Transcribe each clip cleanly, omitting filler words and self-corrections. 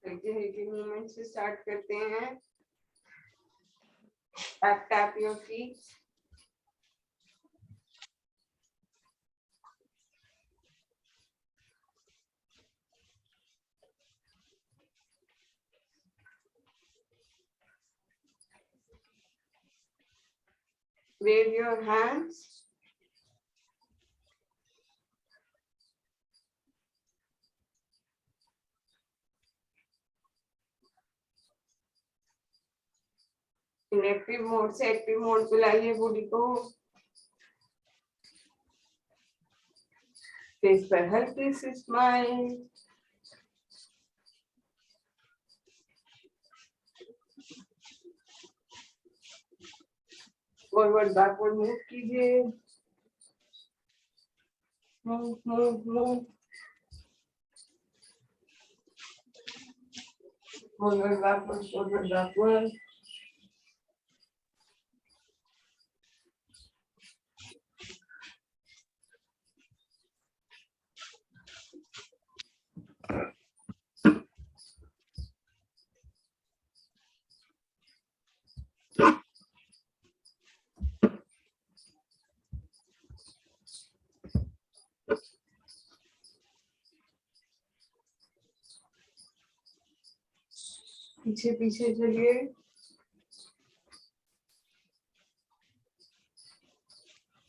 हल्के हल्के मूवमेंट से स्टार्ट करते हैं. Tap tap your feet. Wave your hands. Inactive mode से एक्टिव मोड पे लाइए बॉडी को. फेस पर हल्की सी स्माइल. फॉरवर्ड बैकवर्ड मूव कीजिए. Move move move. Forward backward forward backward. पीछे पीछे चलिए.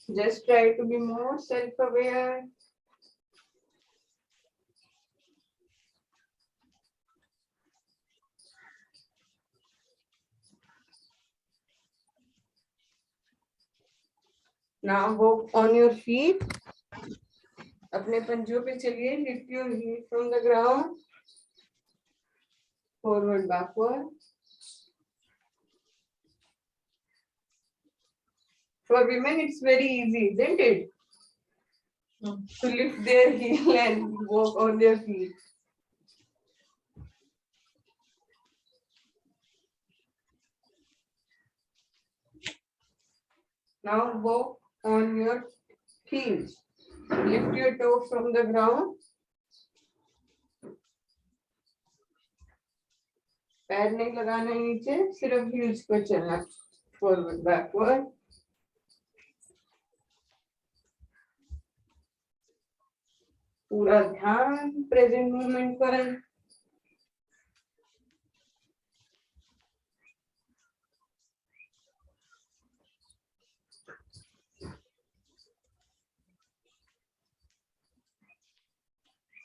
Just try to be more self-aware. Now walk on your feet. अपने पंजों पे चलिए. Lift your heels from the ground. Forward, backward. For women, it's very easy, isn't it? To lift their heel and walk on their feet. Now walk on your heels. Lift your toe from the ground. पैर नहीं लगाना नीचे, सिर्फ heels पर चलना. Forward backward. पूरा ध्यान present moment पर है.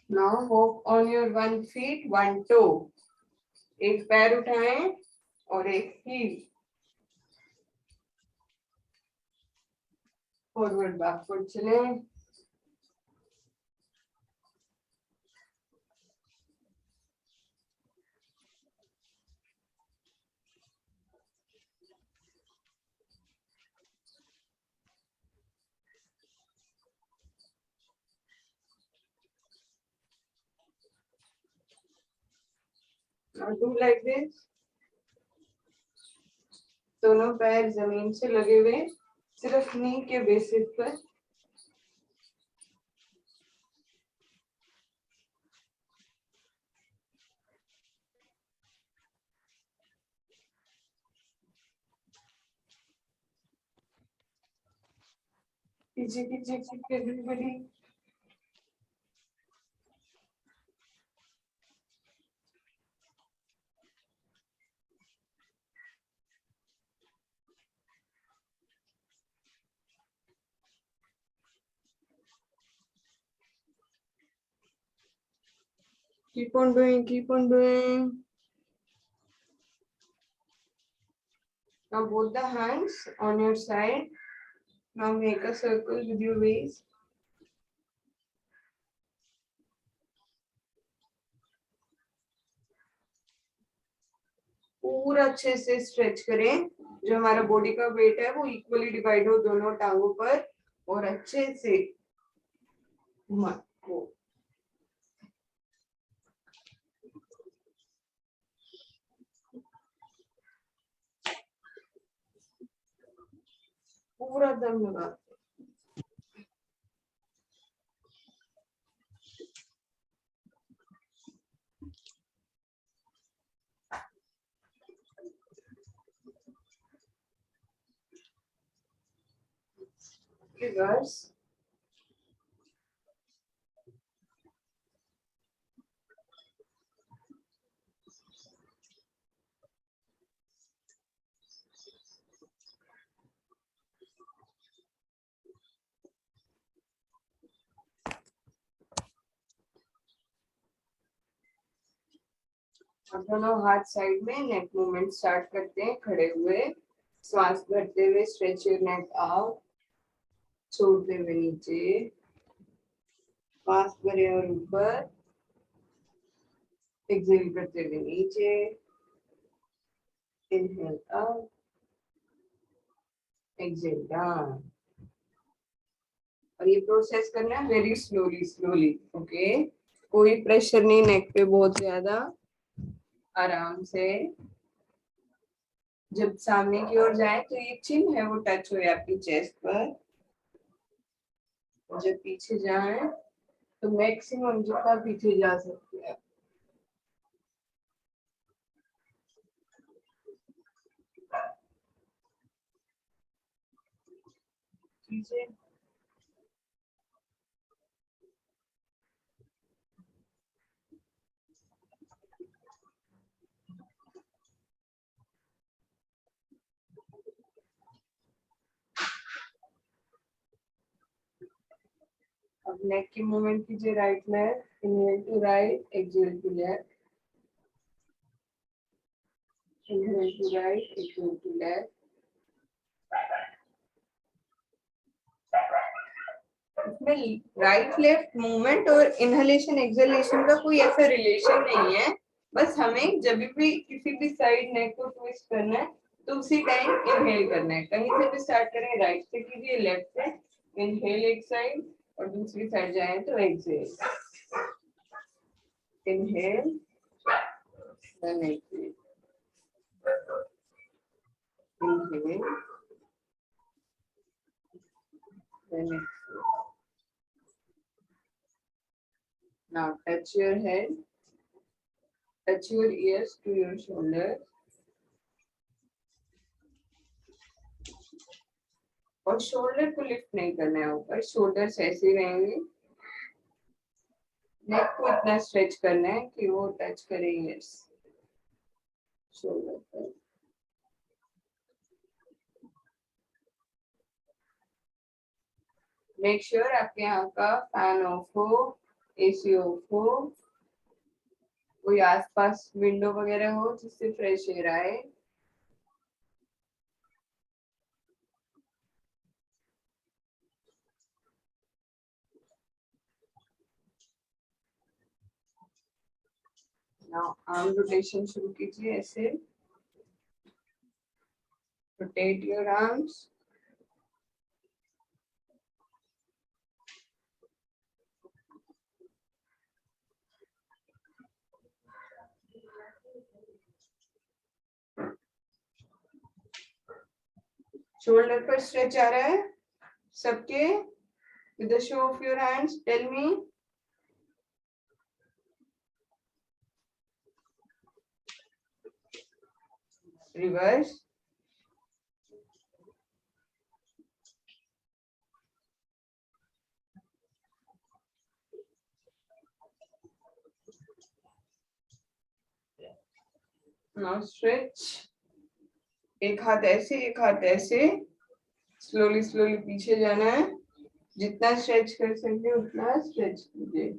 Now walk on your one feet, one toe. एक पैर उठाएं और एक हील. फॉरवर्ड बैकवर्ड चलें. Now do like this. दोनों पैर जमीन से लगे हुए, सिर्फ नी के बेसिस पर. पीछे पीछे everybody. Keep on doing, keep on doing. Now both the hands on your side. Now make a circle with your waist. पूरा अच्छे से स्ट्रेच करें. जो हमारा बॉडी का वेट है वो इक्वली डिवाइड हो दोनों टांगों पर और अच्छे से घुमा को. पूरा दम लगा. Reverse. अब दोनों हाथ साइड में, नेक मूवमेंट स्टार्ट करते हैं खड़े हुए, श्वास भरते हुए, स्ट्रेच योर नेक आउट, छोड़ते हुए नीचे, श्वास भरे और ऊपर, एक्सेल करते हुए नीचे, इनहेल अप, एक्सेल डाउन। और ये प्रोसेस करना है वेरी स्लोली स्लोली, ओके। कोई प्रेशर नहीं नेक पे, बहुत ज्यादा, आराम से। जब सामने की ओर जाए तो ये चिन्ह है वो टच हो आपकी चेस्ट पर, जब पीछे जाए तो मैक्सिमम जितना पीछे जा सकते हैं। पीछे अब नेक की मूवमेंट कीजिए, right left, inhale to right, exhale to left, inhale to right, exhale to left. इसमें राइट लेफ्ट मूवमेंट और इनहेलेशन एक्सहेलेशन का कोई ऐसा रिलेशन नहीं है, बस हमें जब भी किसी भी साइड नेक को ट्विस्ट करना है तो उसी टाइम इनहेल करना है। कहीं से भी स्टार्ट करें, राइट से कीजिए, लेफ्ट से इनहेल एक साइड और दूसरी साइड जाए तो exhale, inhale then exhale, inhale then exhale. Now touch your head, touch your ears to your shoulder, और शोल्डर को लिफ्ट नहीं करना है ऊपर, शोल्डर्स ऐसे ही रहेंगे। नेक को इतना स्ट्रेच करना है कि वो टच करे ईयर्स, शोल्डर पर। मेक श्योर आपके यहाँ का फैन ऑफ हो, एसी ऑफ हो, कोई आसपास विंडो वगैरह हो जिससे फ्रेश एयर आए। नाउ आर्म रोटेशन शुरू कीजिए, ऐसे रोटेट योर आर्म्स। शोल्डर पर स्ट्रेच आ रहा है सबके, with the show of your hands tell me. Reverse, now stretch, एक हाथ ऐसे, एक हाथ ऐसे, स्लोली स्लोली पीछे जाना है, जितना स्ट्रेच कर सकते उतना स्ट्रेच कीजिए।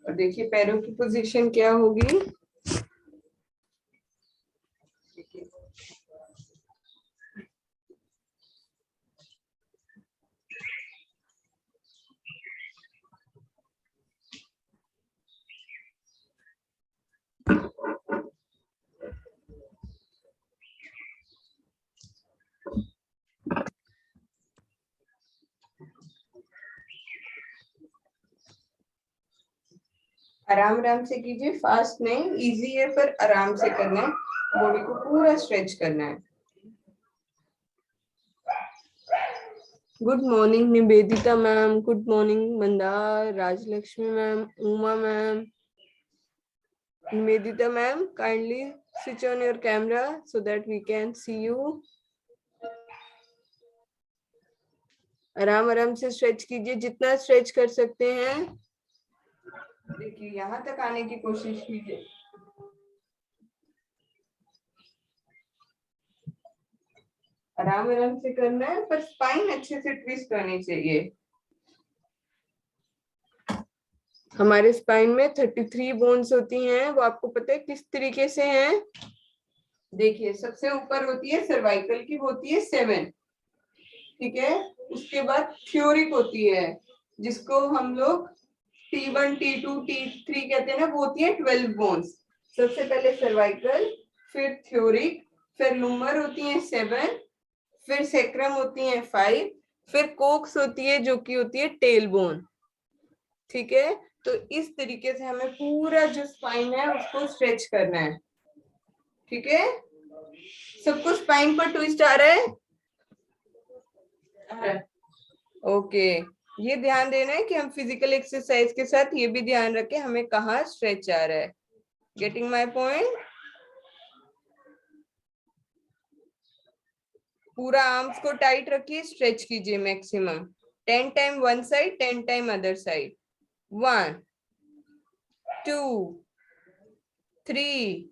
और देखिए पैरों की पोजीशन क्या होगी। आराम आराम से कीजिए, फास्ट नहीं, इजी है पर आराम से करना है, बॉडी को पूरा स्ट्रेच करना है। Good morning Nivedita ma'am, good morning Mandar, Rajalakshmi ma'am, Uma ma'am. Nivedita ma'am, kindly switch on your camera so that we can see you. आराम आराम से स्ट्रेच कीजिए, जितना स्ट्रेच कर सकते हैं। देखिए यहाँ तक आने की कोशिश कीजिए। आराम आराम से करना है, पर स्पाइन अच्छे से ट्विस्ट होनी चाहिए। हमारे स्पाइन में 33 बोन्स होती हैं, वो आपको पता है किस तरीके से हैं? देखिए सबसे ऊपर होती है सर्वाइकल की, होती है 7, ठीक है। उसके बाद थ्योरिक होती है, जिसको हम लोग T1 T2 T3 कहते हैं ना, वो होती है 12 बोन्स। सबसे पहले सर्वाइकल, फिर थ्योरिक, फिर लूमर होती है 7, फिर सेक्रम होती है 5, फिर कोक्स होती है जो कि होती है टेल बोन, ठीक है। तो इस तरीके से हमें पूरा जो स्पाइन है उसको स्ट्रेच करना है, ठीक है। सबको स्पाइन पर ट्विस्ट आ रहा है? ओके, ये ध्यान देना है कि हम फिजिकल एक्सरसाइज के साथ ये भी ध्यान रखें हमें कहाँ स्ट्रेच आ रहा है। Getting my point? पूरा आर्म्स को टाइट रखिए, स्ट्रेच कीजिए maximum 10 time one side, 10 time other side. 1 2 3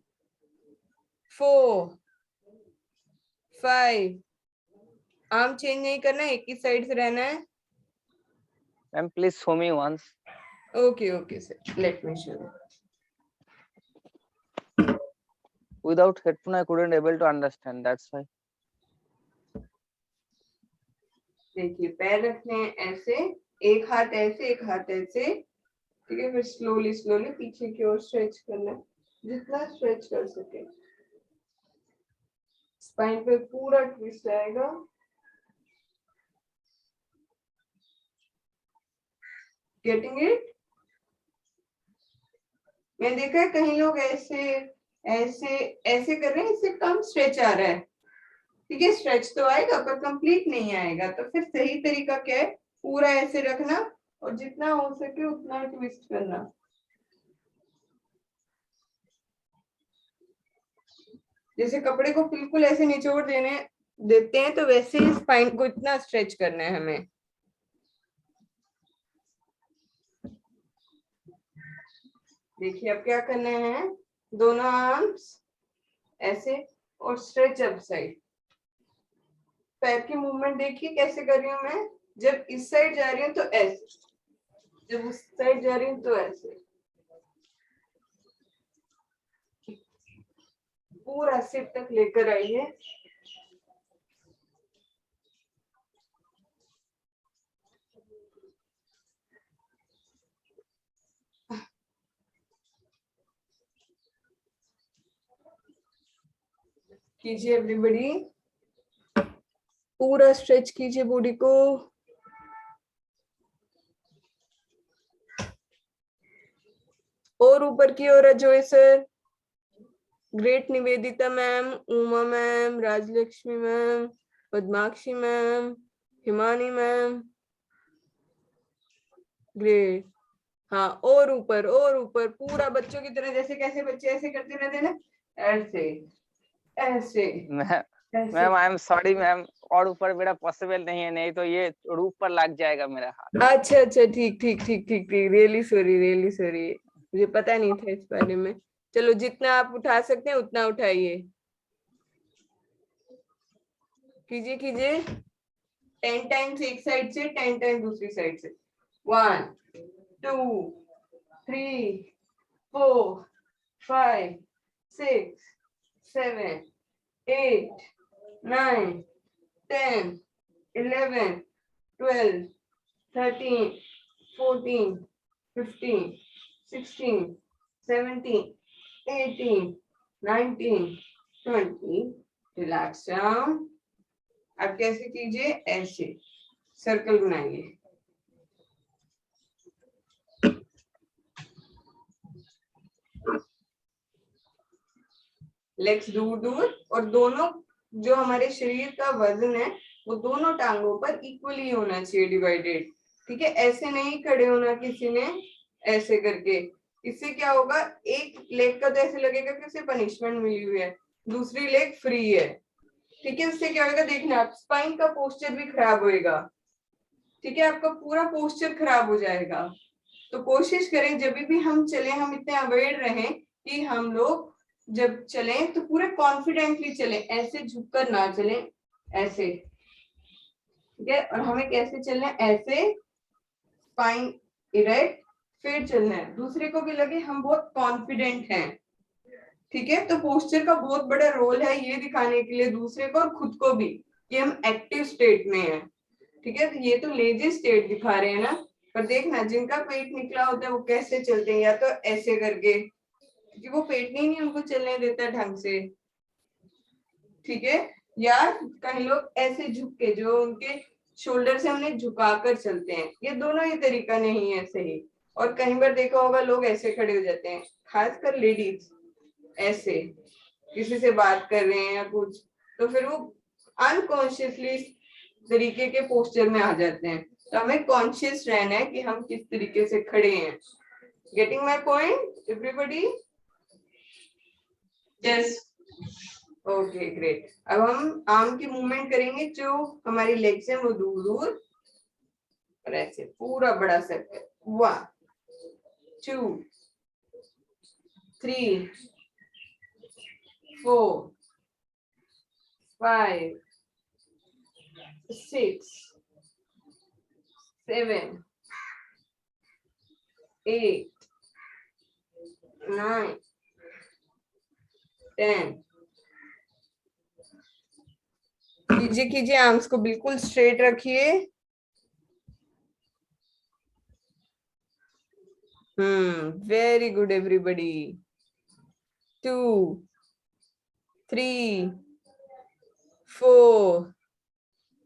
4 5। Arm change नहीं करना, एक ही साइड से रहना है। Ma'am please show me once. Okay okay sir, let me show you. Without headphone I couldn't able to understand, that's why. देखिए पैर रखने हैं ऐसे, एक हाथ ऐसे एक हाथ ऐसे, ठीक है। फिर स्लोली स्लोली पीछे की ओर स्ट्रेच करना है, जितना स्ट्रेच कर सके। स्पाइन पे पूरा ट्विस्ट आएगा। Getting it? मैं देखा है कहीं लोग ऐसे ऐसे ऐसे कर रहे हैं, इससे कम स्ट्रेच आ रहा है, ठीक है। स्ट्रेच तो आएगा पर कंप्लीट नहीं आएगा। तो फिर सही तरीका क्या है? पूरा ऐसे रखना और जितना हो सके उतना ट्विस्ट करना। जैसे कपड़े को बिल्कुल ऐसे निचोड़ देते हैं, तो वैसे ही स्पाइन को इतना स्ट्रेच करना है हमें। देखिए अब क्या करना है, दोनों आर्म्स ऐसे और स्ट्रेच अप साइड। पैर की मूवमेंट देखिए कैसे कर रही हूँ मैं। जब इस साइड जा रही हूँ तो ऐसे, जब उस साइड जा रही हूँ तो ऐसे। पूरा सिर तक लेकर आइए। कीजिए एवरीबॉडी, पूरा स्ट्रेच कीजिए बॉडी को। और ऊपर की ओर Ajay sir, great Nivedita ma'am, Uma ma'am, Rajalakshmi ma'am, Padmakshi ma'am, Himani ma'am, great. हाँ और ऊपर पूरा बच्चों की तरह, जैसे कैसे बच्चे ऐसे करते रहते हैं ना, ऐसे ऐसे ऐसे। Ma'am I am sorry ma'am, और ऊपर मेरा पॉसिबल नहीं है, नहीं तो ये रूप पर लग जाएगा मेरा हाथ। अच्छा अच्छा, ठीक ठीक ठीक ठीक ठीक, रियली सॉरी रियली सॉरी, मुझे पता नहीं था इस बारे में। चलो जितना आप उठा सकते हैं उतना उठाइए, कीजिए कीजिए। 10 टाइम्स एक साइड से, 10 टाइम दूसरी साइड से। 1 2 3 4 5 6 7 8 9 10 11 12 13 14 15 16 17 18 19 20। Relax down. अब कैसे कीजिए, ऐसे सर्कल बनाइए। लेग्स दूर दूर, और दोनों जो हमारे शरीर का वजन है वो दोनों टांगों पर इक्वली होना चाहिए डिवाइडेड, ठीक है। ऐसे नहीं खड़े होना किसी ने ऐसे करके, इससे क्या होगा, एक लेग का तो ऐसे लगेगा कि उसे पनिशमेंट मिली हुई है, दूसरी लेग फ्री है, ठीक है। उससे क्या होगा, देखना आप स्पाइन का पोस्चर भी खराब होएगा। ठीक है, आपका पूरा पोस्चर खराब हो जाएगा। तो कोशिश करें जब भी हम चले, हम इतने अवेयर रहें कि हम लोग जब चले तो पूरे कॉन्फिडेंटली चले, ऐसे झुककर ना चले, ऐसे। ठीक है, और हमें कैसे चलना है, ऐसे स्पाइन इरेक्ट, फिर चलना है, दूसरे को भी लगे हम बहुत कॉन्फिडेंट हैं। ठीक है, तो पोस्चर का बहुत बड़ा रोल है ये दिखाने के लिए दूसरे को और खुद को भी कि हम एक्टिव स्टेट में हैं। ठीक है, तो ये तो लेजी स्टेट दिखा रहे हैं ना, पर देखना जिनका पेट निकला होता है वो कैसे चलते हैं, या तो ऐसे करके, क्योंकि वो पेट नहीं उनको चलने देता ढंग से। ठीक है, या कई लोग ऐसे झुक के, जो उनके शोल्डर से हमने झुकाकर चलते हैं, ये दोनों ही तरीका नहीं है सही। और कई बार देखा होगा लोग ऐसे खड़े हो जाते हैं, खासकर लेडीज, ऐसे किसी से बात कर रहे हैं या कुछ, तो फिर वो अनकॉन्शियसली तरीके के पोस्चर में आ जाते हैं। तो हमें कॉन्शियस रहना है कि हम किस तरीके से खड़े हैं। Getting my point everybody? Yes. Okay great. अब हम आर्म की मूवमेंट करेंगे, जो हमारी लेग्स हैं वो दूर दूर और ऐसे पूरा बड़ा सर्कल। 1 2 3 4 5 6 7 8 9 10। कीजिए कीजिए, आर्म्स को बिल्कुल स्ट्रेट रखिए। Very good everybody. 2 3 4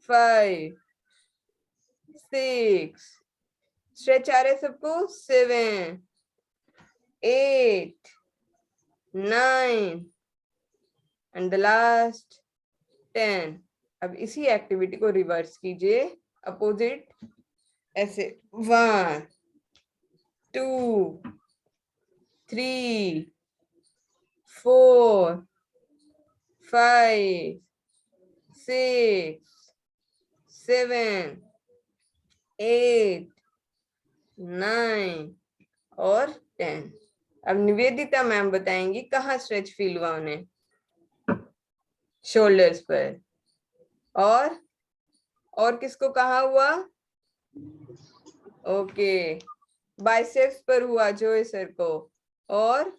5 6 स्ट्रेच आ रहे सबको, 7 8 9 एंड द लास्ट 10। अब इसी एक्टिविटी को रिवर्स कीजिए, अपोजिट, ऐसे 1 2 3 4 5 6 7 8 9 और 10। अब निवेदिता मैम बताएंगी कहाँ स्ट्रेच फील हुआ उन्हें। शोल्डर्स पर। और किसको कहाँ हुआ? ओके, बाइसेप्स पर हुआ जोय सर को, और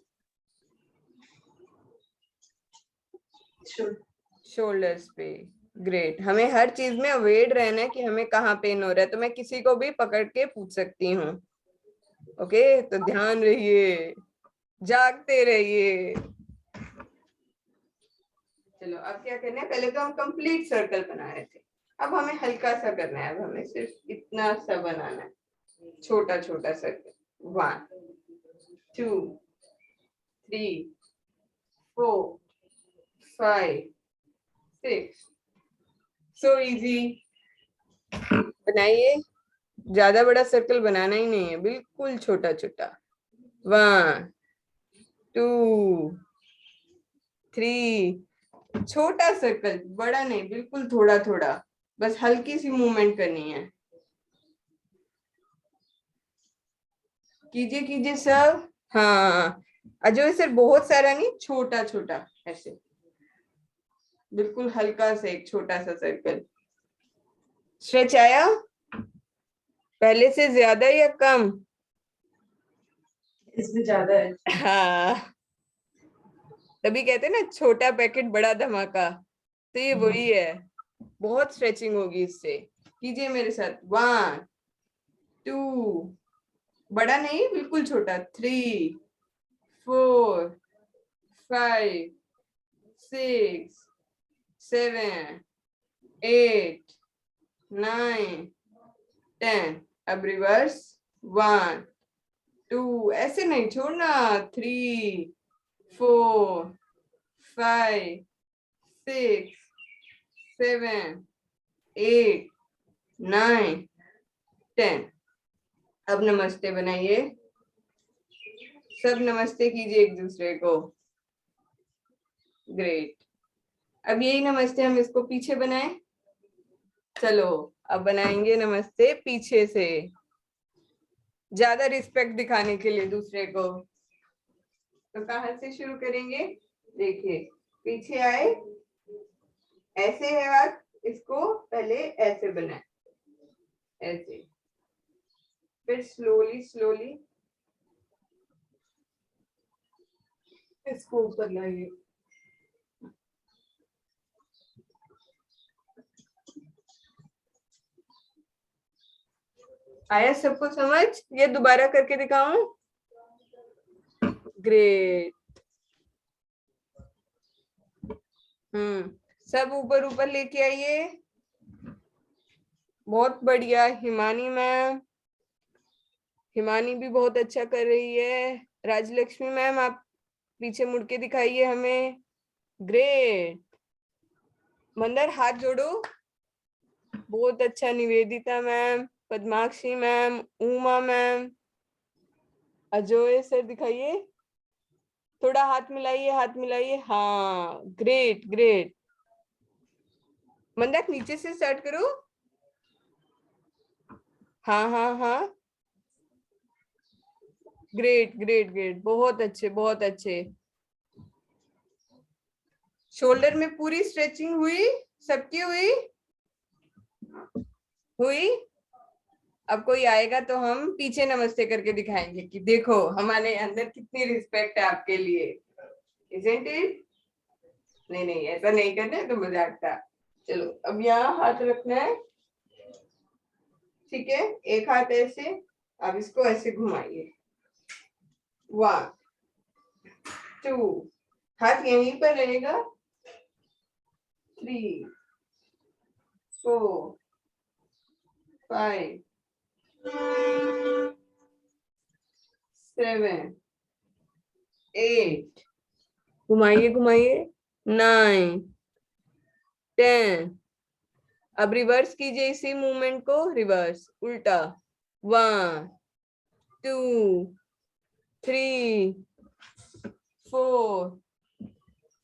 शोल्डर्स पे। ग्रेट। हमें हर चीज में अवेयर रहना है कि हमें कहाँ पेन हो रहा है, तो मैं किसी को भी पकड़ के पूछ सकती हूँ। ओके, तो ध्यान रहिए, जागते रहिए। चलो अब क्या करना है, पहले तो हम कंप्लीट सर्कल बना रहे थे, अब हमें हल्का सा करना है। अब हमें सिर्फ इतना सा बनाना है, छोटा छोटा सर्कल। 1 2 3 4 5 6। So easy. बनाइए, ज्यादा बड़ा सर्कल बनाना ही नहीं है, बिल्कुल छोटा छोटा। 1 2 3। छोटा सर्कल, बड़ा नहीं, बिल्कुल थोड़ा थोड़ा, बस हल्की सी मूवमेंट करनी है। कीजिए कीजिए सब। हाँ, अजय सर बहुत सारा नहीं, छोटा छोटा ऐसे, बिल्कुल हल्का सा एक छोटा सा सर्कल। स्ट्रेच आया पहले से ज्यादा या कम? इसमें ज्यादा है। हाँ, तभी कहते हैं ना छोटा पैकेट बड़ा धमाका, तो ये वही है। बहुत स्ट्रेचिंग होगी इससे। कीजिए मेरे साथ। 1 2, बड़ा नहीं बिल्कुल छोटा, 3 4 5 6 7 8 9 10। अब रिवर्स। 1 2, ऐसे नहीं छोड़ना, 3 4 5 6 7 8 9 10। अब नमस्ते बनाइए, सब नमस्ते कीजिए एक दूसरे को। ग्रेट। अब यही नमस्ते हम इसको पीछे बनाएं। चलो अब बनाएंगे नमस्ते पीछे से, ज्यादा रिस्पेक्ट दिखाने के लिए दूसरे को। तो कहाँ से शुरू करेंगे? देखिए, पीछे आए, ऐसे है हाथ, इसको पहले ऐसे बनाए, ऐसे, फिर स्लोली स्लोली इसको ऊपर लाइए। आया सबको समझ? ये दोबारा करके दिखाऊं? ग्रेट। सब ऊपर ऊपर लेके आइए। बहुत बढ़िया हिमानी मैम, हिमानी भी बहुत अच्छा कर रही है। राजलक्ष्मी मैम आप पीछे मुड़ के दिखाइए हमें। ग्रेट। मंदर हाथ जोड़ो। बहुत अच्छा। Nivedita ma'am, Padmakshi ma'am, Uma ma'am, Ajay sir दिखाइए, थोड़ा हाथ मिलाइए, हाथ मिलाइए। हाँ, ग्रेट ग्रेट। मंदार नीचे से स्टार्ट करो। हाँ हाँ हाँ, ग्रेट ग्रेट ग्रेट, बहुत अच्छे बहुत अच्छे। शोल्डर में पूरी स्ट्रेचिंग हुई? सबकी हुई? हुई? अब कोई आएगा तो हम पीछे नमस्ते करके दिखाएंगे कि देखो हमारे अंदर कितनी रिस्पेक्ट है आपके लिए। Isn't it? नहीं नहीं, ऐसा नहीं करना है तो मजाक था। चलो अब यहाँ हाथ रखना है, ठीक है? एक हाथ ऐसे, अब इसको ऐसे घुमाइए। 1 2, हाथ यहीं पर रहेगा। 3 4 5 7 8, घुमाइए घुमाइए। 9 10। अब रिवर्स कीजिए इसी मूवमेंट को, रिवर्स उल्टा। 1 2 3 4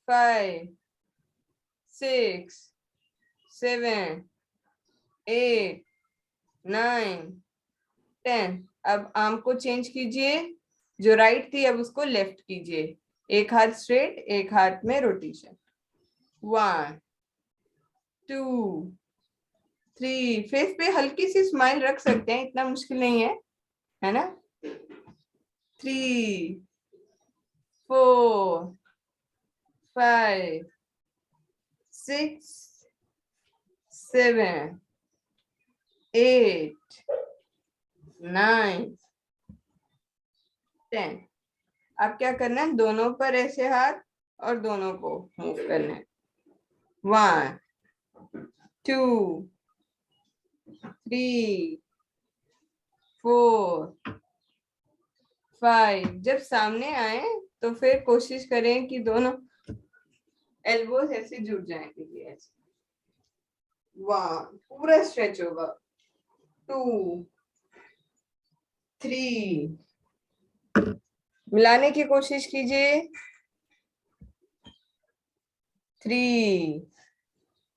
5 6 7 8 9 10। अब आर्म को चेंज कीजिए, जो राइट थी अब उसको लेफ्ट कीजिए। एक हाथ स्ट्रेट, एक हाथ में रोटेशन। 1 2 3, फेस पे हल्की सी स्माइल रख सकते हैं, इतना मुश्किल नहीं है ना? 3 4 5 6 7 8 9 10। अब क्या करना है? दोनों पर ऐसे हाथ और दोनों को मूव करना है। 1 2 3 4 5। जब सामने आए तो फिर कोशिश करें कि दोनों एल्बोज ऐसे जुड़ जाएं। देखिए ऐसे। 1, पूरा स्ट्रेच होगा। 2 3, मिलाने की कोशिश कीजिए। 3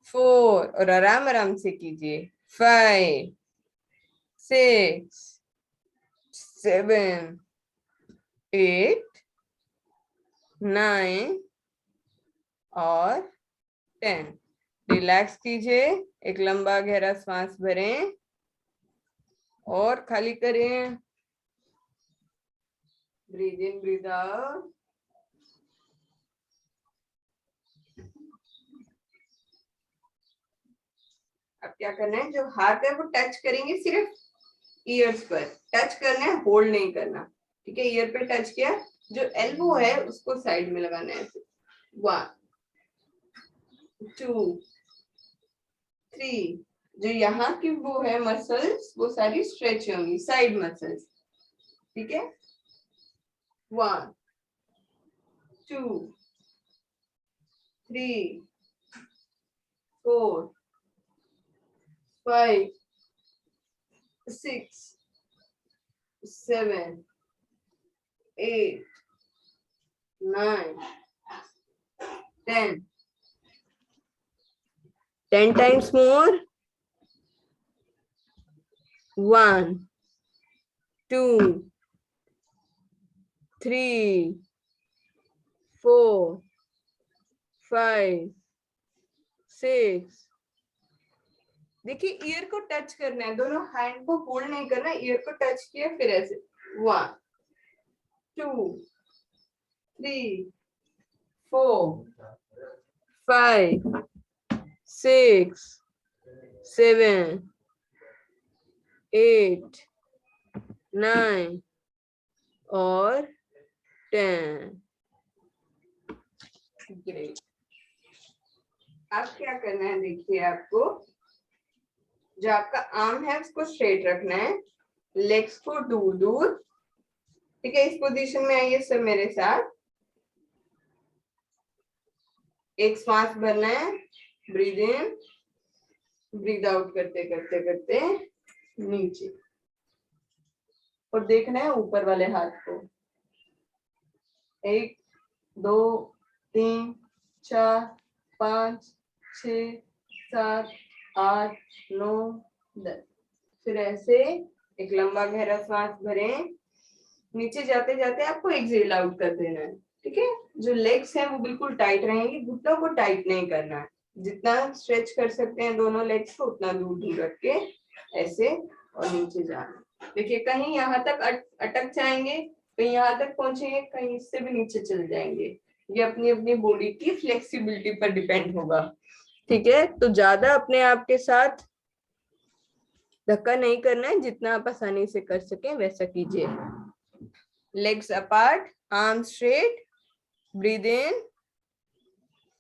4, और आराम आराम से कीजिए। 5 6 7 8 9 और 10। रिलैक्स कीजिए, एक लंबा गहरा सांस भरें और खाली करें। Breathe in breathe out. अब क्या करना है? जो हाथ है वो टच करेंगे सिर्फ ईयर्स पर, टच करना है, होल्ड नहीं करना, ठीक है? ईयर पे टच किया, जो एल्बो है उसको साइड में लगाना है। 1 2 3, जो यहाँ की वो है मसल्स वो सारी स्ट्रेच होंगी, साइड मसल्स, ठीक है? 1 2 3 4 5 6 7 8 9 10 times more. 1 2 3 4 5 6। देखिए ईयर को टच करना है, दोनों हैंड को होल्ड नहीं करना, ईयर को टच किया फिर ऐसे 1 2 3 4 5 6 7 8 9 और 10। ग्रेट। अब क्या करना है, देखिए आपको जो आपका आर्म है उसको स्ट्रेट रखना है, लेग्स को दूर दूर। ठीक है, इस पोजीशन में आइए सब मेरे साथ। एक सांस भरना है, ब्रीद इन ब्रीद आउट करते करते करते नीचे, और देखना है ऊपर वाले हाथ को। 1 2 3 4 5 6 7 8 9 10। फिर ऐसे एक लंबा गहरा सांस भरें, नीचे जाते जाते आपको एक्सेल आउट कर देना है। ठीक है, जो लेग्स हैं वो बिल्कुल टाइट रहेंगी, घुटनों को टाइट नहीं करना है, जितना स्ट्रेच कर सकते हैं दोनों लेग्स को उतना दूर दूर रख के ऐसे और नीचे जाना। देखिए कहीं यहाँ तक अटक जाएंगे, कहीं यहाँ तक पहुंचेंगे, कहीं इससे भी नीचे चल जाएंगे। ये अपनी अपनी बॉडी की फ्लेक्सिबिलिटी पर डिपेंड होगा। ठीक है, तो ज्यादा अपने आप के साथ धक्का नहीं करना है, जितना आप आसानी से कर सकें वैसा कीजिए। Legs apart, arm straight, breathe in,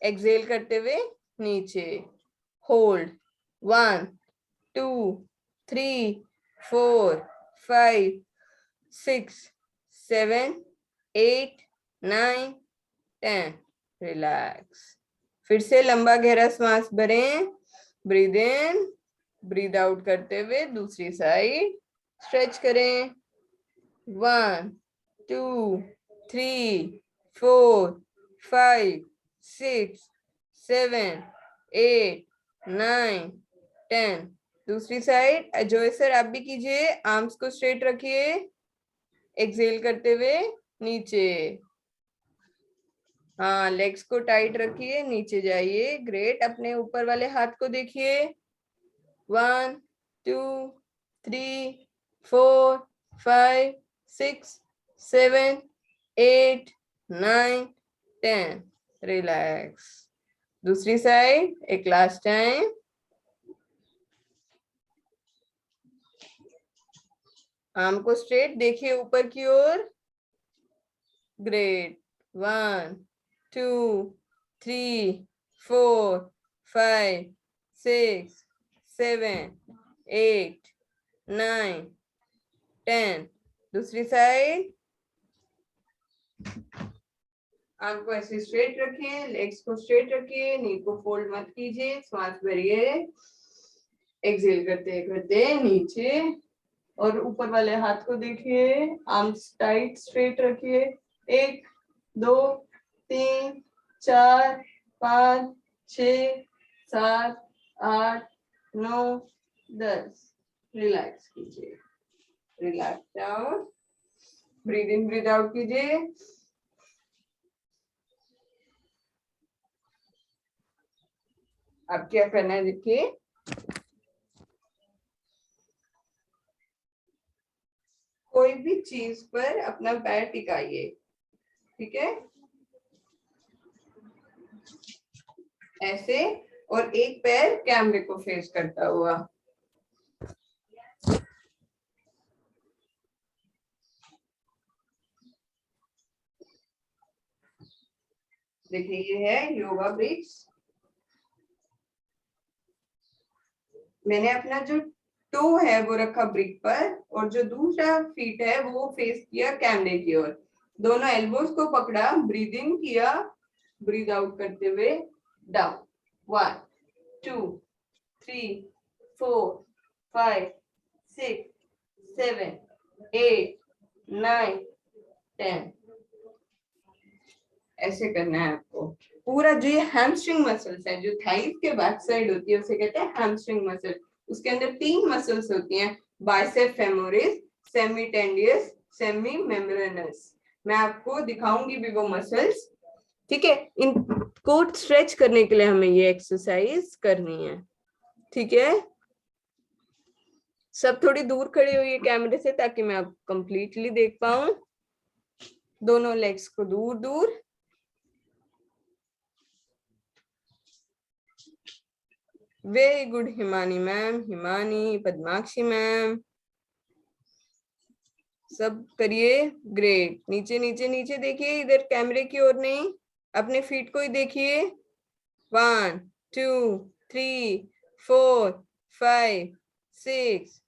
exhale करते हुए नीचे, होल्ड 1 2 3 4 5 6 7 8 9 10। रिलैक्स। फिर से लंबा गहरा सांस भरें, ब्रीद इन ब्रीद आउट करते हुए दूसरी साइड स्ट्रेच करें। 1 2 3 4 5 6 7 8 9 10। दूसरी साइड। अजय सर आप भी कीजिए, आर्म्स को स्ट्रेट रखिए, एक्सेल करते हुए नीचे। हाँ, लेग्स को टाइट रखिए, नीचे जाइए। ग्रेट। अपने ऊपर वाले हाथ को देखिए। 1 2 3 4 5 6 7 8 9 10। रिलैक्स। दूसरी साइड, एक लास्ट टाइम। आर्म को स्ट्रेट देखिए ऊपर की ओर। ग्रेट। 1 2 3 4 5 6 7 8 9 10। दूसरी साइड। आर्म को ऐसे स्ट्रेट रखिए, लेग्स को स्ट्रेट रखिए, नी को फोल्ड मत कीजिए, सांस भरिए, एक्सेल करते करते नीचे, और ऊपर वाले हाथ को देखिए, आर्म्स टाइट स्ट्रेट रखिए। 1 2 3 4 5 6 7 8 9 10। रिलैक्स कीजिए, relax down, breathe in breathe out कीजिए। अब क्या करना है, देखिए कोई भी चीज पर अपना पैर टिकाइए। ठीक है, ऐसे, और एक पैर कैमरे को फेस करता हुआ। देखिए ये है योगा ब्रिक्स। मैंने अपना जो टो है वो रखा ब्रिक पर, और जो दूसरा फीट है वो फेस किया कैमरे की ओर। दोनों एल्बोज को पकड़ा, ब्रीद इन किया, ब्रीद आउट करते हुए डाउन। 1 2 3 4 5 6 7 8 9 10। ऐसे करना है आपको। पूरा जो ये हैमस्ट्रिंग मसल्स है, जो थाइस के बैक साइड होती है उसे कहते हैं हैमस्ट्रिंग मसल। उसके अंदर 3 मसल्स होती हैं, बाइसेप फेमोरिस, सेमीटेंडियस, सेमी मेम्ब्रेनस। मैं आपको दिखाऊंगी भी वो मसल्स, ठीक है। इनको स्ट्रेच करने के लिए हमें ये एक्सरसाइज करनी है, ठीक है। सब थोड़ी दूर खड़े हुई कैमरे से ताकि मैं आप कंप्लीटली देख पाऊं। दोनों लेग्स को दूर दूर। Very good Himani ma'am, Himani, Padmakshi ma'am, सब करिए। ग्रेट। नीचे नीचे नीचे देखिए, इधर कैमरे की ओर नहीं, अपने फीट को ही देखिए। 1 2 3 4 5 6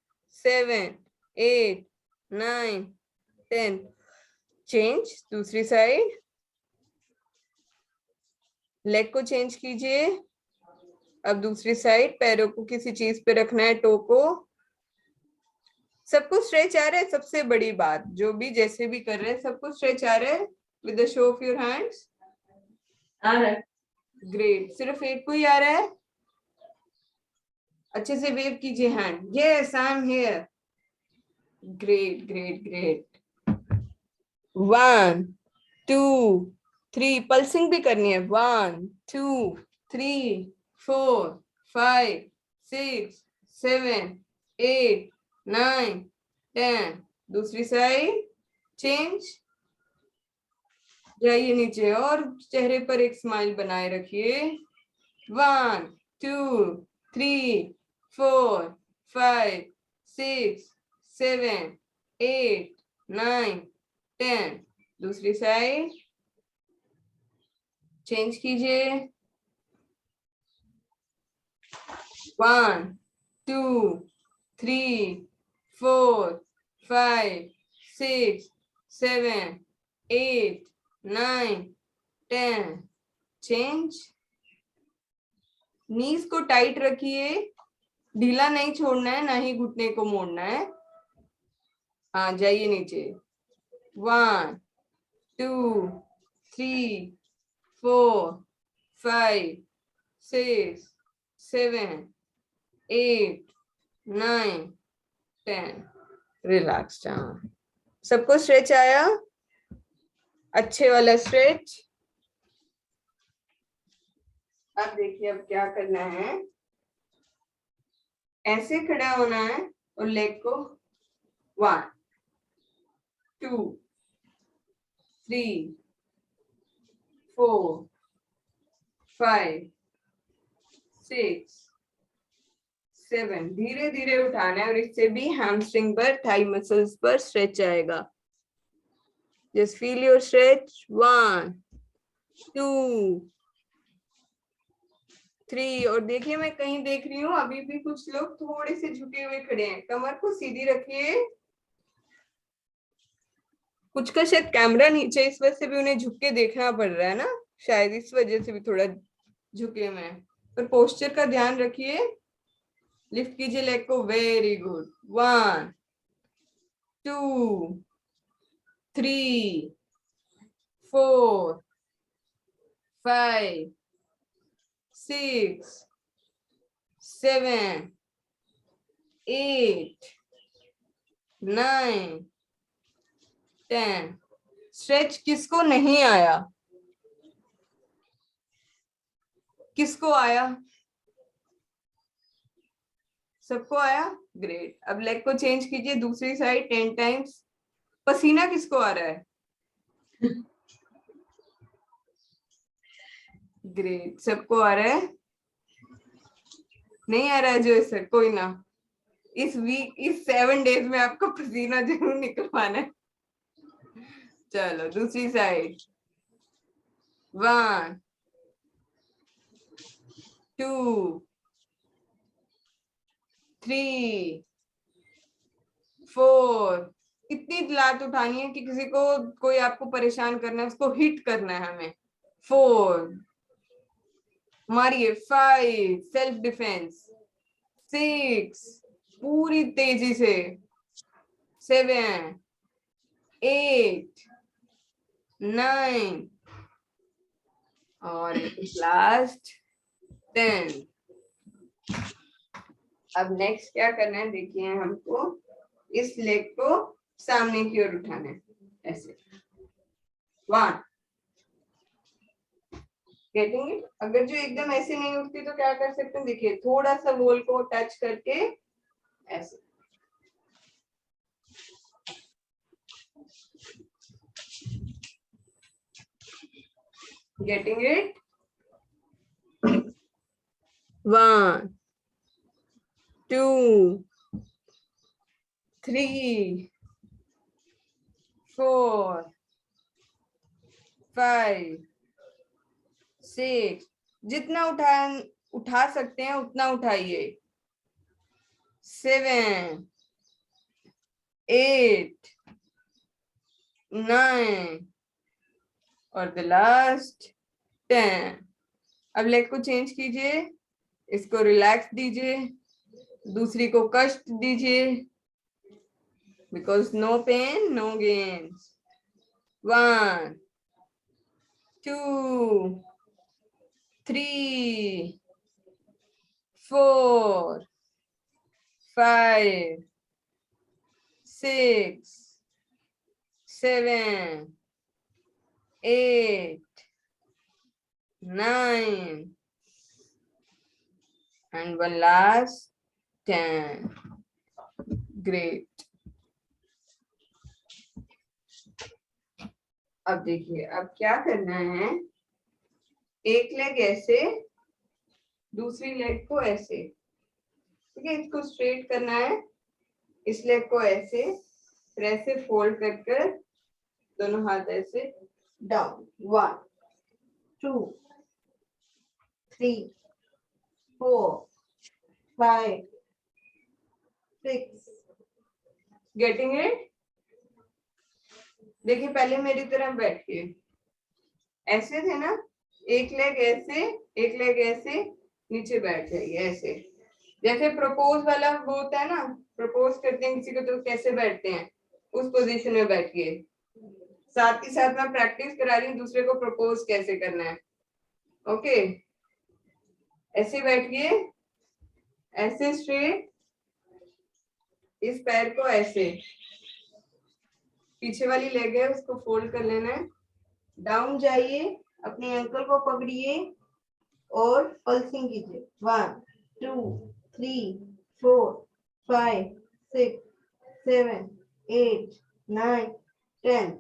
7 8 9 10। चेंज दूसरी साइड। लेग को चेंज कीजिए। अब दूसरी साइड, पैरों को किसी चीज पे रखना है, टो को। सबको स्ट्रेच आ रहा है, सबसे बड़ी बात, जो भी जैसे भी कर रहे हैं सबको स्ट्रेच आ रहा है। With the show of your hands आ रहा है। ग्रेट। सिर्फ एक को ही आ रहा है। अच्छे से वेव कीजिए hand. Yes, I am here. Great great great. 1 2 3, pulsing भी करनी है। 1 2 3 4 5 6 7 8 9 10। दूसरी साइड। चेंज। जाइए नीचे और चेहरे पर एक स्माइल बनाए रखिए। 1 2 3 4 5 6 7 8 9 10। दूसरी साइड। चेंज कीजिए। 1 2 3 4 5 6 7 8 9 10। चेंज। नीज को टाइट रखिए, ढीला नहीं छोड़ना है, ना ही घुटने को मोड़ना है। हाँ, जाइए नीचे। 1 2 3 4 5 6 7 8 9 10। Relax down. सबको स्ट्रेच आया? अच्छे वाला स्ट्रेच। अब देखिए, अब क्या करना है। ऐसे खड़ा होना है और लेग को 1 2 3 4 5 6 7। धीरे धीरे उठाना है और इससे भी हैमस्ट्रिंग पर, थाई मसल्स पर स्ट्रेच आएगा। Just feel your stretch. 1 2 3। और देखिए, मैं कहीं देख रही हूँ अभी भी कुछ लोग थोड़े से झुके हुए खड़े हैं। कमर को सीधी रखिए। कुछ का शायद कैमरा नीचे, इस वजह से भी उन्हें झुक के देखना पड़ रहा है ना, शायद इस वजह से भी थोड़ा झुके हुए हैं। पर पोस्चर का ध्यान रखिए। लिफ्ट कीजिए लेग को। Very good. 1 2 3 4 5 6 7 8 9 10। स्ट्रेच किसको नहीं आया? किसको आया? सबको आया। ग्रेट। अब लेग को चेंज कीजिए, दूसरी साइड 10 टाइम्स। पसीना किसको आ रहा है? ग्रेट। सबको आ रहा है? नहीं आ रहा है जो इसे, कोई ना। इस वीक, इस 7 डेज में आपको पसीना जरूर निकलवाना है। चलो दूसरी साइड। 1 2 3 4। इतनी लात उठानी है कि किसी को, कोई आपको परेशान करना है, उसको हिट करना है हमें। 4 मारिए। 5 सेल्फ डिफेंस। 6 पूरी तेजी से। 7 8 9 और लास्ट 10। अब नेक्स्ट क्या करना है, देखिए हमको इस लेग को सामने की ओर उठाना है, ऐसे 1, गेटिंग इट। अगर जो एकदम ऐसे नहीं उठती तो क्या कर सकते हैं, देखिए थोड़ा सा वॉल को टच करके ऐसे, गेटिंग इट। 1 2 3 4 5 6, जितना उठा सकते हैं उतना उठाइए। 7 8 9 और द लास्ट 10। अब लेग को चेंज कीजिए, इसको रिलैक्स दीजिए, दूसरी को कष्ट दीजिए, because no pain no gain. 1 2 3 4 5 6 7 8 9 and one last 10. Great. अब देखिए अब क्या करना है, एक लेग ऐसे, दूसरी लेग को ऐसे, ठीक है, इसको स्ट्रेट करना है, इस लेग को ऐसे, फिर ऐसे फोल्ड कर कर दोनों हाथ ऐसे डाउन। 1 2 3 4 5 6, getting it. देखिए पहले मेरी तरफ बैठिए, ऐसे थे ना, एक लेग ऐसे एक लेग ऐसे, नीचे बैठ जाइए ऐसे, जैसे प्रपोज वाला वो होता है ना, प्रपोज करते हैं किसी को तो कैसे बैठते हैं, उस पोजीशन में बैठिए। साथ ही साथ मैं प्रैक्टिस करा रही हूँ दूसरे को प्रपोज कैसे करना है। ओके, ऐसे बैठिए, ऐसे स्ट्रेट, इस पैर को ऐसे, पीछे वाली लेग है उसको फोल्ड कर लेना है, डाउन जाइए, अपने एंकल को पकड़िए और पल्सिंग कीजिए। 1 2 3 4 5 6 7 8 9 10।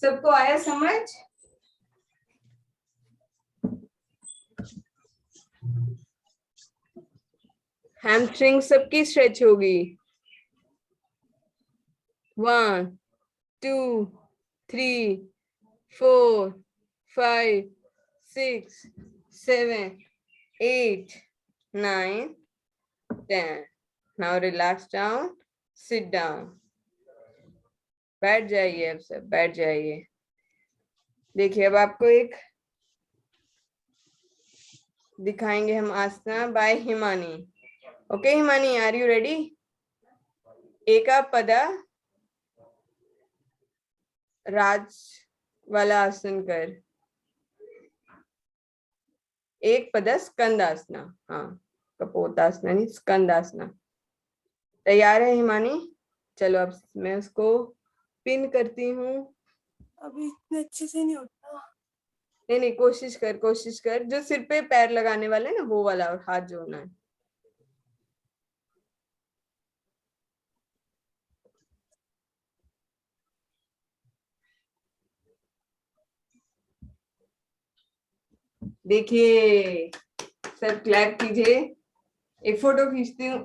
सबको आया समझ? हैमस्ट्रिंग सबकी स्ट्रेच होगी। 1 2 3 4 5 6 7 8 9 10। Now relax down, sit down. बैठ जाइए, अब सब बैठ जाइए। देखिए अब आपको एक दिखाएंगे हम asana by Himani. Okay Himani, are you ready? Eka Pada राज वाला आसन कर, एक पदा स्कंदासना, हाँ कपोतासना नहीं स्कंदासना। तैयार है हिमानी? चलो अब मैं उसको पिन करती हूँ। अभी इतने अच्छे से नहीं उठता। नहीं नहीं, कोशिश कर, जो सिर पे पैर लगाने वाले ना वो वाला, और हाथ जोड़ना है। देखिए सब क्लैप कीजिए, एक फोटो खींचती हूँ।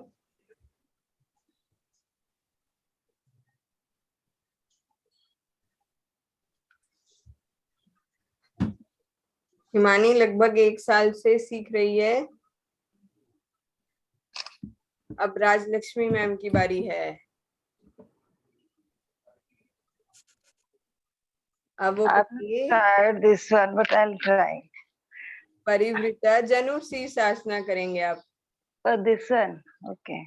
हिमानी लगभग 1 साल से सीख रही है। अब राजलक्ष्मी मैम की बारी है। अब वो this one, but I'll try. परिवृता जनु शीर्षासना करेंगे आप। But this one, okay.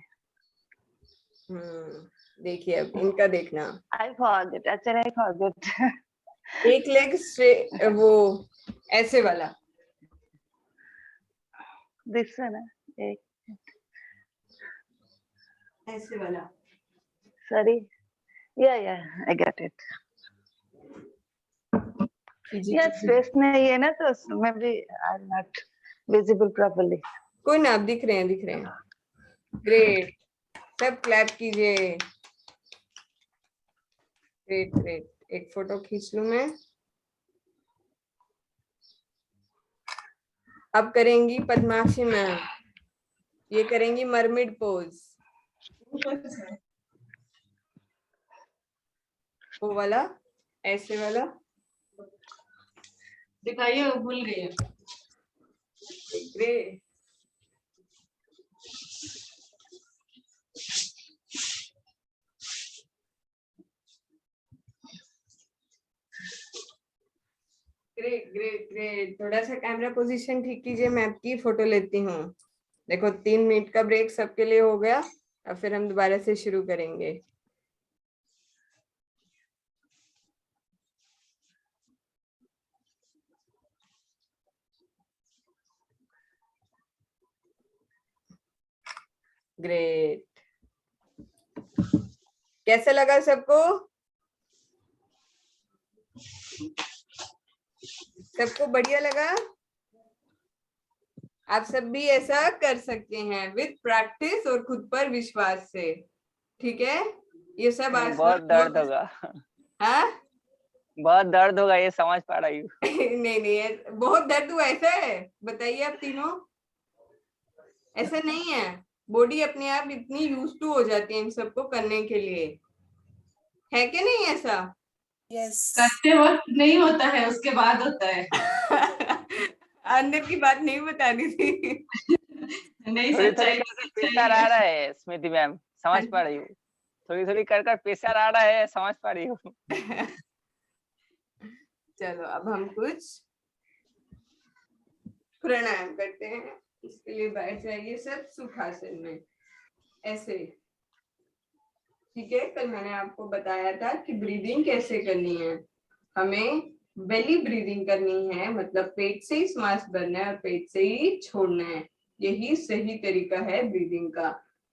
देखिए अब इनका देखना। I forget. Actually, I forget. एक लेग स्ट्रेट, वो ऐसे वाला। This one, एक ऐसे वाला। Sorry. Yeah, I got it. Yeah, space नहीं है ना तो उसमें भी I'm not visible properly. कोई ना, आप दिख रहे हैं। ग्रेट, सब क्लैप कीजिए। ग्रेट, एक फोटो खींच लूं मैं। अब करेंगी पद्माक्षी मैम, ये करेंगी मरमिड पोज। वो वाला, ऐसे वाला दिखाइए, वो भूल गई है। ग्रेट। ग्रेट। थोड़ा सा कैमरा पोजीशन ठीक कीजिए, मैं आपकी फोटो लेती हूँ। देखो 3 मिनट का ब्रेक सबके लिए हो गया, अब फिर हम दोबारा से शुरू करेंगे। ग्रेट, कैसा लगा सबको? सबको बढ़िया लगा? आप सब भी ऐसा कर सकते हैं विद प्रैक्टिस और खुद पर विश्वास से, ठीक है? ये सब आसन बहुत दर्द होगा। हाँ? बहुत दर्द होगा, ये समझ पा रही हूँ। नहीं, बहुत दर्द हुआ ऐसा है? बताइए आप तीनों। ऐसा नहीं है, बॉडी अपने आप इतनी यूज टू हो जाती है इन सबको करने के लिए, है कि नहीं ऐसा? यस, करते वक्त नहीं होता है, उसके बाद होता है। अंदर की बात नहीं बतानी थी। नहीं, थोड़ी सच्चाई प्रेशर आ रहा है स्मृति मैम, समझ पा रही हूँ। थोड़ी कर प्रेशर आ रहा है, समझ पा रही हूँ। चलो अब हम कुछ प्राणायाम करते हैं। इसके लिए बैठ जाइए सब सुखासन में, ऐसे, ठीक है? कल मैंने आपको बताया था कि ब्रीदिंग कैसे करनी है। हमें बेली ब्रीदिंग करनी है, मतलब पेट से ही श्वास भरना है और पेट से ही छोड़ना है। यही सही तरीका है ब्रीदिंग का,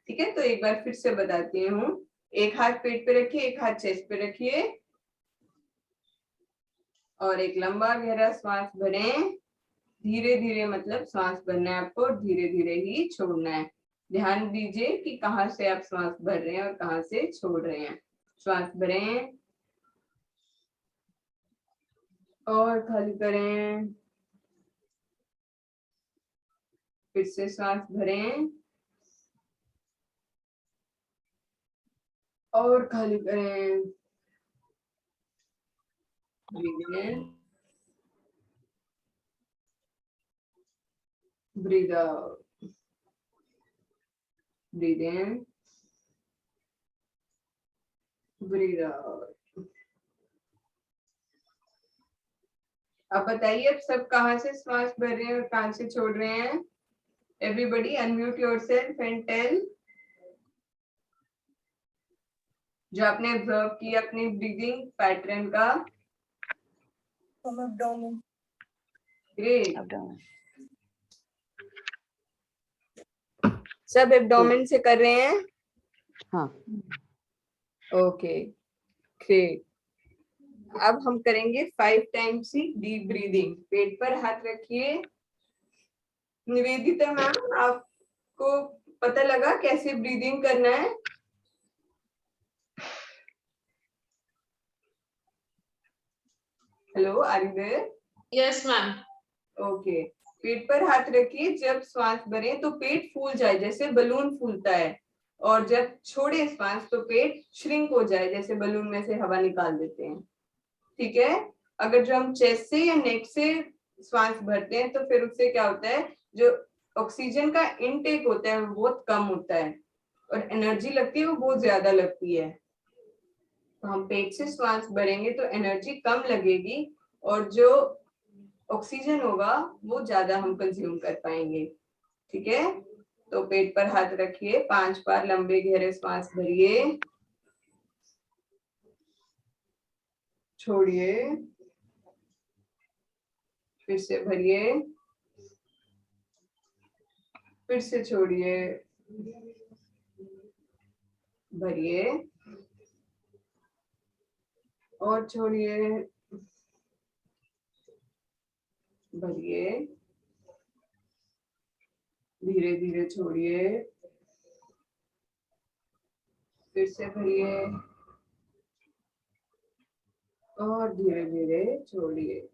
ठीक है? तो एक बार फिर से बताती हूँ। एक हाथ पेट पे रखिए, एक हाथ चेस्ट पे रखिए और एक लंबा गहरा श्वास भरें। धीरे धीरे, मतलब श्वास भरना है आपको और धीरे धीरे ही छोड़ना है। ध्यान दीजिए कि कहाँ से आप श्वास भर रहे हैं और कहाँ से छोड़ रहे हैं। श्वास भरें और खाली करें, फिर से श्वास भरें और खाली करें। ब्रीथ इन, ब्रीथ आउट, ब्रीथ इन, ब्रीथ आउट। अब बताइए, अब सब कहाँ से श्वास भर रहे हैं और कहाँ से छोड़ रहे हैं? Everybody unmute yourself and tell जो आपने ऑब्जर्व किया अपनी ब्रीदिंग पैटर्न का। एब्डोमेन। ग्रेट, सब एब्डोमेन से कर रहे हैं? हाँ। Okay, great. अब हम करेंगे 5 टाइम्स ही डीप ब्रीदिंग। पेट पर हाथ रखिए। निवेदिता मैम, आपको पता लगा कैसे ब्रीदिंग करना है? Hello, are you there? Yes ma'am. Okay, पेट पर हाथ रखिए। जब श्वास भरे तो पेट फूल जाए जैसे बलून फूलता है, और जब छोड़े श्वास तो पेट श्रिंक हो जाए जैसे बलून में से हवा निकाल देते हैं, ठीक है? अगर जो हम चेस्ट से या नेक से श्वास भरते हैं तो फिर उससे क्या होता है, जो ऑक्सीजन का इनटेक होता है वो बहुत कम होता है और एनर्जी लगती है वो बहुत ज्यादा लगती है। तो हम पेट से श्वास भरेंगे तो एनर्जी कम लगेगी और जो ऑक्सीजन होगा वो ज्यादा हम कंज्यूम कर पाएंगे, ठीक है? तो पेट पर हाथ रखिए, 5 बार लंबे गहरे श्वास भरिए, छोड़िए, फिर से भरिए, फिर से छोड़िए, भरिए और छोड़िए, भरिए, धीरे धीरे छोड़िए, फिर से भरिए और धीरे धीरे छोड़िए।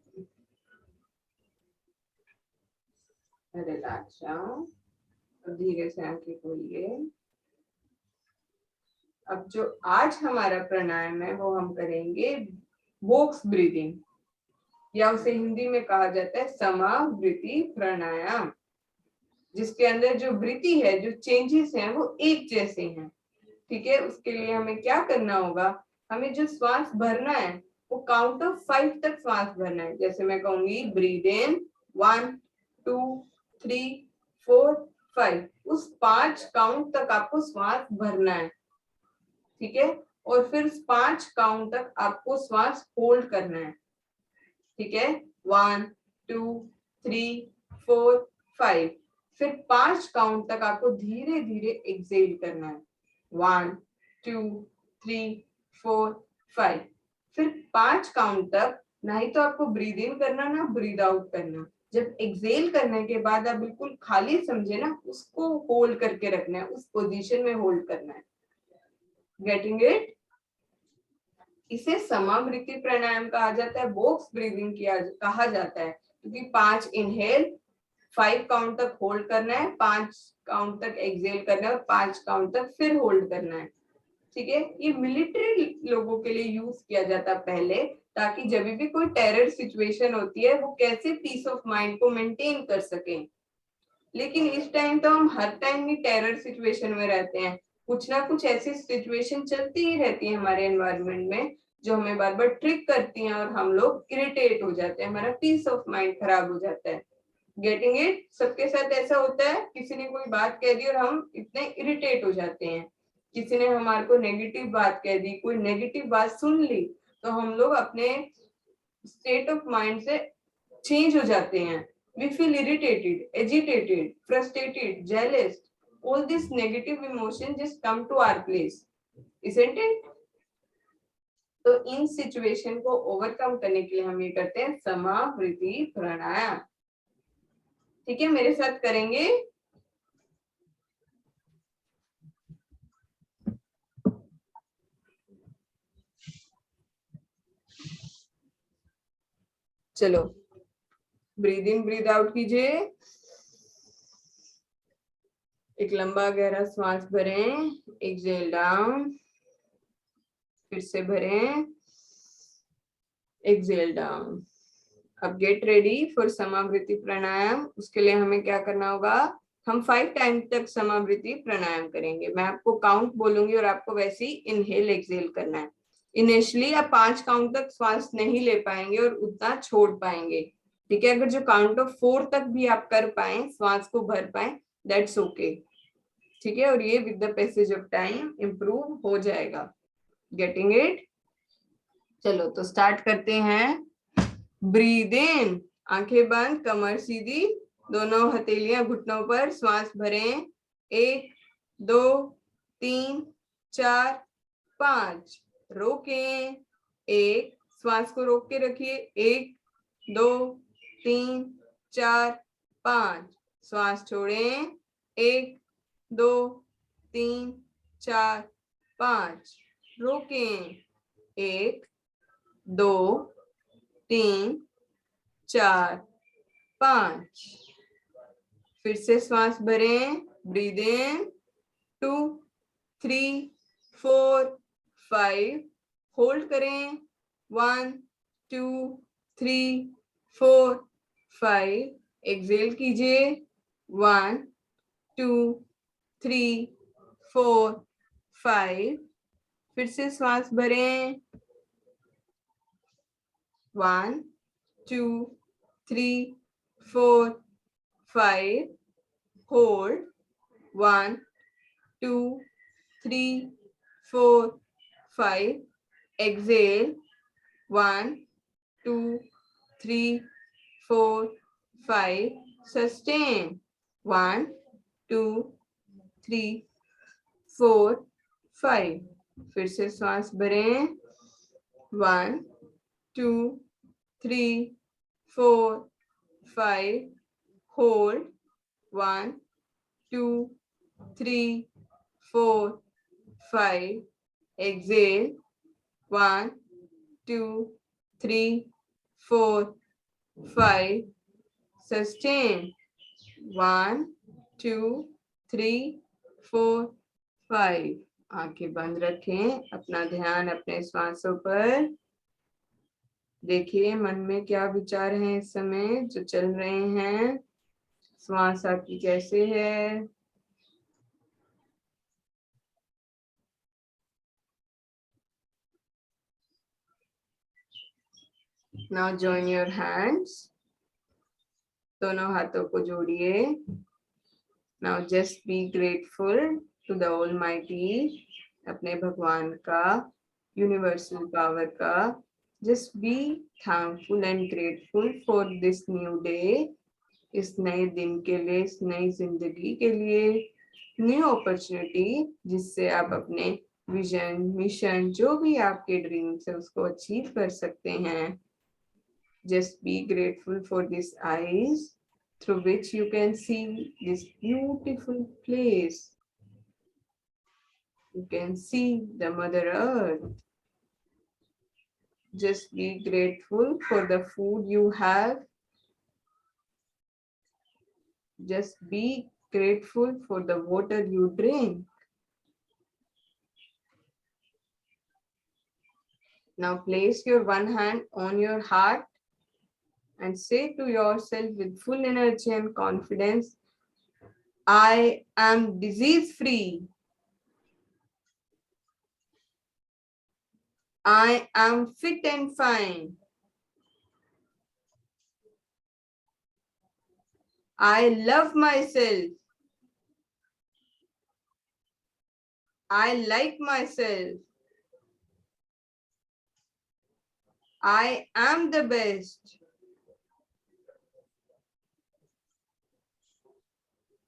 रिलैक्स डाउन, धीरे से आंखें खोलिए। अब जो आज हमारा प्राणायाम है वो हम करेंगे बॉक्स ब्रीदिंग, या उसे हिंदी में कहा जाता है समावृत्ति प्राणायाम, जिसके अंदर जो वृत्ति है, जो चेंजेस हैं वो एक जैसे हैं। ठीक है, उसके लिए हमें क्या करना होगा, हमें जो श्वास भरना है वो काउंट ऑफ 5 तक श्वास भरना है। जैसे मैं कहूंगी ब्रीद इन 1 2 3 4 5, उस 5 काउंट तक आपको श्वास भरना है। ठीक है, और फिर 5 काउंट तक आपको श्वास होल्ड करना है। ठीक है, 1 2 3 4 5, फिर 5 काउंट तक आपको धीरे धीरे एक्सेल करना है। 1 2 3 4 5, फिर 5 काउंट तक ना ही तो आपको ब्रीद इन करना ना ब्रीद आउट करना। जब एक्सेल करने के बाद आप बिल्कुल खाली समझे ना, उसको होल्ड करके रखना है, उस पोजीशन में होल्ड करना है। Getting it? इसे समावृत्ति प्राणायाम कहा जाता है, बॉक्स ब्रीदिंग कहा जाता है, क्योंकि 5 इनहेल, 5 काउंट तक होल्ड करना है, 5 काउंट तक एक्सेल करना है और 5 काउंट तक फिर होल्ड करना है। ठीक है, ये मिलिट्री लोगों के लिए यूज किया जाता पहले, ताकि जब भी कोई टेरर सिचुएशन होती है वो कैसे पीस ऑफ माइंड को मेंटेन कर सकें। लेकिन इस टाइम तो हम हर टाइम ही टेरर सिचुएशन में रहते हैं, कुछ ना कुछ ऐसी सिचुएशन चलती ही रहती है हमारे एनवायरनमेंट में जो हमें बार बार ट्रिक करती हैं और हम लोग इरिटेट हो जाते हैं, हमारा पीस ऑफ माइंड खराब हो जाता है। Getting it? सबके साथ ऐसा होता है, किसी ने कोई बात कह दी और हम इतने इरिटेट हो जाते हैं, किसी ने हमारे को नेगेटिव बात कह दी, कोई नेगेटिव बात सुन ली, तो हम लोग अपने स्टेट ऑफ माइंड से चेंज हो जाते हैं। We feel irritated, agitated, frustrated, jealous. All these negative emotions just come to our place, isn't it? तो इन सिचुएशन को ओवरकम करने के लिए हम ये करते हैं समावृत्ति प्राणायाम। ठीक है, मेरे साथ करेंगे। चलो, ब्रीद इन ब्रीद आउट कीजिए, एक लंबा गहरा श्वास भरें, एक्सेल डाउन, फिर से भरें, एक्सेल डाउन। अब गेट रेडी फॉर समावृत्ति प्राणायाम। उसके लिए हमें क्या करना होगा, हम 5 टाइम तक समावृत्ति प्राणायाम करेंगे। मैं आपको काउंट बोलूंगी और आपको वैसे ही इनहेल एक्सेल करना है। इनिशियली आप 5 काउंट तक श्वास नहीं ले पाएंगे और उतना छोड़ पाएंगे। ठीक है, अगर जो काउंट ऑफ 4 तक भी आप कर पाए, श्वास को भर पाए, दैट्स ओके। ठीक है, और ये with the passage of time improve हो जाएगा। Getting it? चलो तो स्टार्ट करते हैं। ब्रीद इन, आंखें बंद, कमर सीधी, दोनों हथेलियां घुटनों पर, श्वास भरें, 1 2 3 4 5, रोकें, 1, श्वास को रोक के रखिए, 1 2 3 4 5, श्वास छोड़ें, 1 2 3 4 5, रोकें, 1 2 3 4 5, फिर से श्वास भरें, ब्रीद इन 2 3 4 5, होल्ड करें, 1 2 3 4 5, एक्सेल कीजिए, 1 2 3 4 5, फिर से श्वास भरें, 1 2 3 4 5, hold, 1 2 3 4 5, exhale, 1 2 3 4 5, sustain, 1 2 3 4 5। फिर से श्वास भरें, 1 2 3 4 5, होल्ड, 1 2 3 4 5, exhale, 1 2 3 4 5, sustain, 1 2 3 4 5। आंखें बंद रखें, अपना ध्यान अपने श्वासों पर। देखिए मन में क्या विचार हैं इस समय जो चल रहे हैं, श्वास आपकी कैसे है। Now join your hands, दोनों हाथों को जोड़िए। Now just be grateful to the Almighty, अपने भगवान का, यूनिवर्सल पावर का। Just be thankful and grateful for this new day, इस नए दिन के लिए, इस नई जिंदगी के लिए, न्यू अपॉर्चुनिटी जिससे आप अपने विजन, मिशन, जो भी आपके ड्रीम्स है उसको अचीव कर सकते हैं। Just be grateful for these eyes through which you can see this beautiful place. You can see the Mother Earth. Just be grateful for the food you have. Just be grateful for the water you drink. Now place your one hand on your heart and say to yourself with full energy and confidence, I am disease free. I am fit and fine. I love myself. I like myself. I am the best.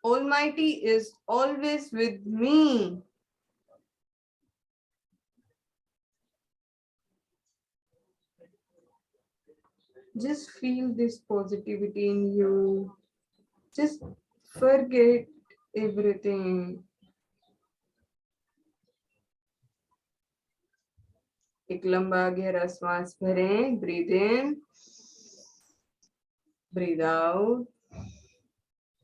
Almighty is always with me. Just feel this positivity in you. Just forget everything. एक लंबा गहरा श्वास भरें, breathe in, breathe out,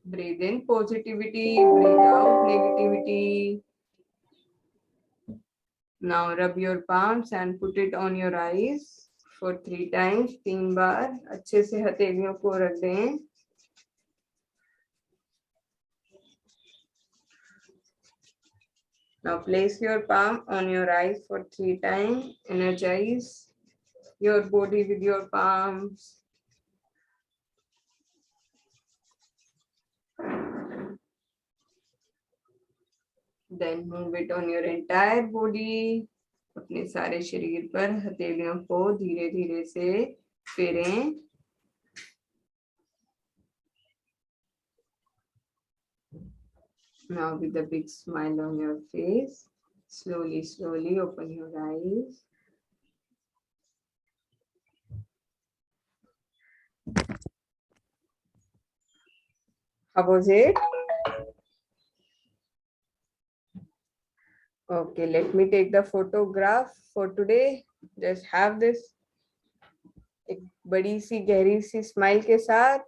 breathe in positivity, breathe out negativity. Now rub your palms and put it on your eyes for 3 times, 3 बार. अच्छे से हथेलियों को रख दें. Now place your palm on your eyes for 3 times. Energize your body with your palms. Then move it on your entire body. अपने सारे शरीर पर हथेलियों को धीरे धीरे से फेरें. Now with a big smile on your face, slowly, slowly open your eyes. How was it? Okay, let me take the photograph for today. Just have this एक बड़ी सी गहरी सी स्माइल के साथ.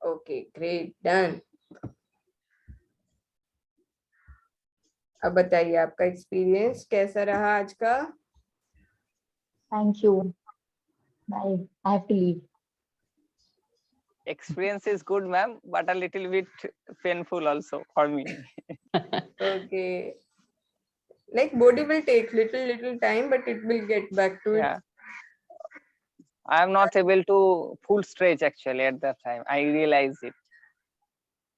Okay, great, done. अब बताइए आपका experience कैसा रहा आज का? Thank you. Bye. I have to leave. Experience is good, ma'am, but a little bit painful also for me. Okay. Like body will take little time, but it will get back to Yeah. I am not able to full stretch actually at that time. I realize it.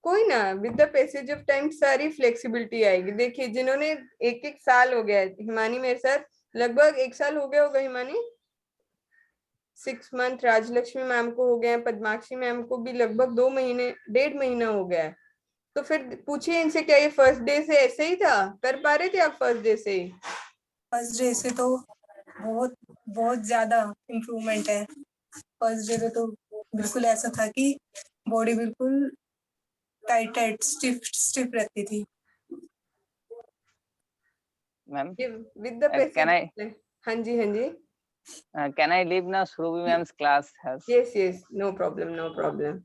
कोई ना, with the passage of time सारी flexibility आएगी. देखिए जिन्होंने 1-1 साल हो गया है, हिमानी मेरे साथ लगभग 1 साल हो गया होगा. हिमानी 6 मंथ राजलक्ष्मी मैम को हो गए हैं, पद्माक्षी मैम को भी लगभग 2 महीने 1.5 महीना हो गया है। तो फिर पूछिए इनसे, क्या ये फर्स्ट डे से ऐसे ही था? कर पा रहे थे आप फर्स्ट डे से? फर्स्ट डे से तो बहुत बहुत ज्यादा इम्प्रूवमेंट है। फर्स्ट डे पे तो बिल्कुल ऐसा था कि बॉडी बिल्कुल टाइट टाइट स्टिफ स्टिफ रहती थी। Ma'am with the can I हाँ जी, हाँ जी। can I leave now? Shruvi ma'am's class has. Yes, no problem, no problem.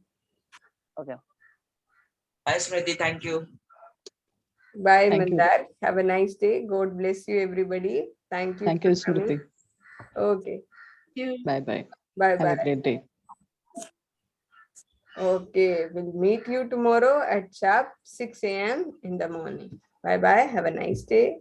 Okay. Bye, Smriti. Thank you. Bye, Thank you. Mandar. Have a nice day. God bless you, everybody. Thank you. Thank you, for coming. Smriti. Okay. Bye bye. Bye Have a bye. great day. Okay. We'll meet you tomorrow at sharp 6 a.m. in the morning. Bye bye. Have a nice day.